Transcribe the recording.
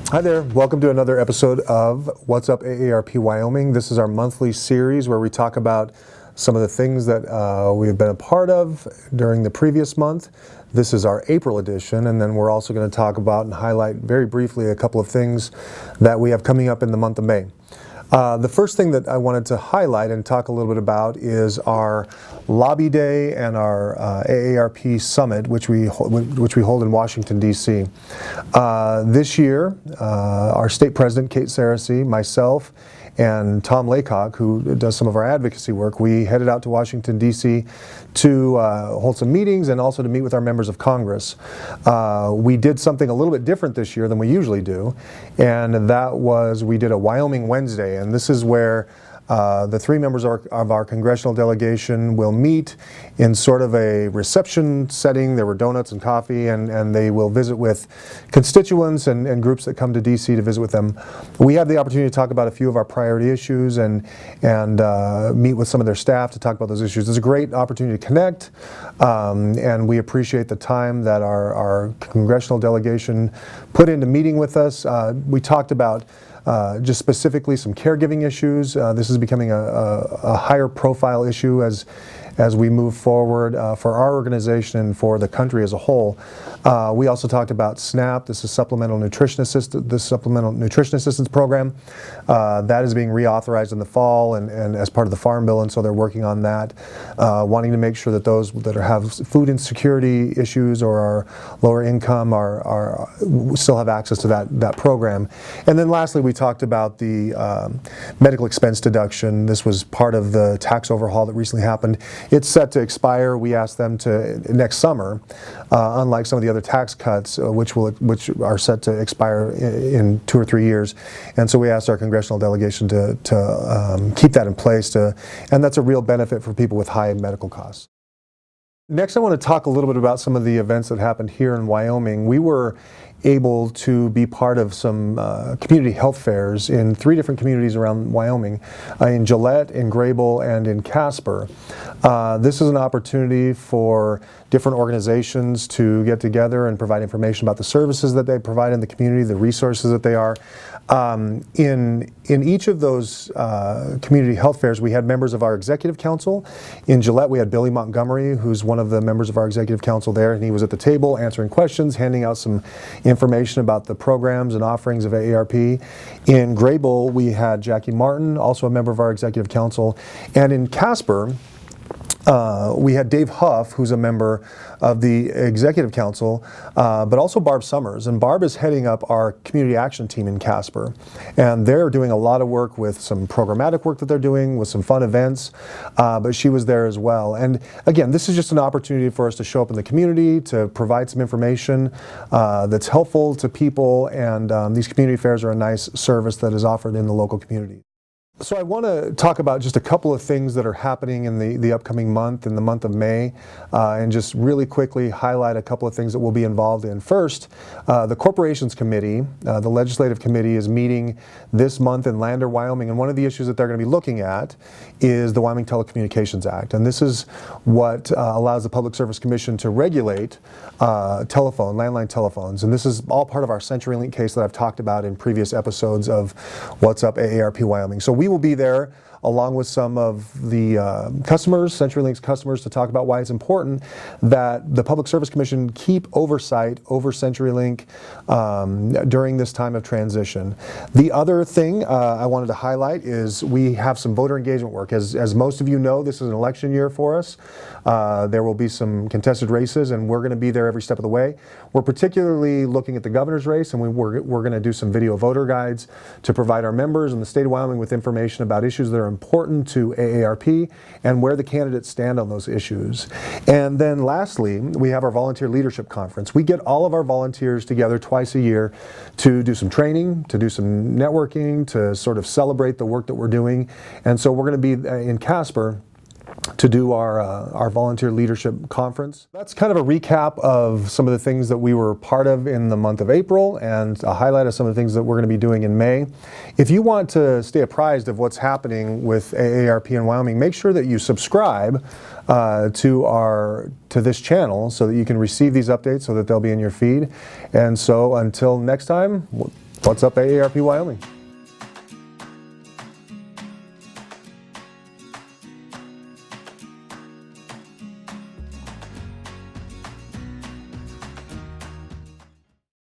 Hi there, welcome to another episode of What's Up AARP Wyoming. This is our monthly series where we talk about some of the things that we've been a part of during the previous month. This is our April edition, and then we're also going to talk about and highlight very briefly a couple of things that we have coming up in the month of May. The first thing that I wanted to highlight and talk a little bit about is our Lobby Day and our AARP Summit, which we hold in Washington, D.C. This year, our state president, Kate Saracey, myself, and Tom Laycock, who does some of our advocacy work, we headed out to Washington, D.C. to hold some meetings and also to meet with our members of Congress. We did something a little bit different this year than we usually do, and that was we did a Wyoming Wednesday, and this is where the three members of our congressional delegation will meet in sort of a reception setting. There were donuts and coffee, and they will visit with constituents and groups that come to D.C. to visit with them. We have the opportunity to talk about a few of our priority issues and meet with some of their staff to talk about those issues. It's a great opportunity to connect, and we appreciate the time that our congressional delegation put into meeting with us. We talked about just specifically some caregiving issues. This is becoming a higher profile issue as we move forward for our organization and for the country as a whole. We also talked about SNAP. This is Supplemental Nutrition Assistance Program. That is being reauthorized in the fall and as part of the Farm Bill, and so they're working on that, wanting to make sure that those that have food insecurity issues or are lower income are still have access to that program. And then lastly, we talked about the medical expense deduction. This was part of the tax overhaul that recently happened. It's set to expire. We asked them to next summer, unlike some of the other tax cuts, which are set to expire in 2 or 3 years. And so we asked our congressional delegation to keep that in place, and that's a real benefit for people with high medical costs. Next, I want to talk a little bit about some of the events that happened here in Wyoming. We were able to be part of some community health fairs in 3 different communities around Wyoming, in Gillette, in Grable, and in Casper. This is an opportunity for different organizations to get together and provide information about the services that they provide in the community, the resources that they are. In each of those community health fairs, we had members of our executive council. In Gillette, we had Billy Montgomery, who's one of the members of our executive council there, and he was at the table answering questions, handing out some information about the programs and offerings of AARP. In Grable, we had Jackie Martin, also a member of our executive council. And in Casper, we had Dave Huff, who's a member of the Executive Council, but also Barb Summers. And Barb is heading up our community action team in Casper. And they're doing a lot of work with some programmatic work that they're doing, with some fun events, but she was there as well. And again, this is just an opportunity for us to show up in the community, to provide some information that's helpful to people, and these community fairs are a nice service that is offered in the local community. So I want to talk about just a couple of things that are happening in the upcoming month, in the month of May, and just really quickly highlight a couple of things that we'll be involved in. First, the Corporations Committee, the Legislative Committee, is meeting this month in Lander, Wyoming, and one of the issues that they're going to be looking at is the Wyoming Telecommunications Act. And this is what allows the Public Service Commission to regulate landline telephones. And this is all part of our CenturyLink case that I've talked about in previous episodes of What's Up AARP Wyoming. So we will be there along with some of the customers, CenturyLink's customers, to talk about why it's important that the Public Service Commission keep oversight over CenturyLink during this time of transition. The other thing I wanted to highlight is we have some voter engagement work. As most of you know, this is an election year for us. There will be some contested races, and we're going to be there every step of the way. We're particularly looking at the governor's race, and we're going to do some video voter guides to provide our members in the state of Wyoming with information about issues that are important to AARP and where the candidates stand on those issues. And then lastly, we have our Volunteer Leadership Conference. We get all of our volunteers together twice a year to do some training, to do some networking, to sort of celebrate the work that we're doing. And so we're going to be in Casper to do our volunteer leadership conference. That's kind of a recap of some of the things that we were part of in the month of April and a highlight of some of the things that we're going to be doing in May. If you want to stay apprised of what's happening with AARP in Wyoming, make sure that you subscribe to this channel so that you can receive these updates so that they'll be in your feed. And so until next time, What's up, AARP Wyoming?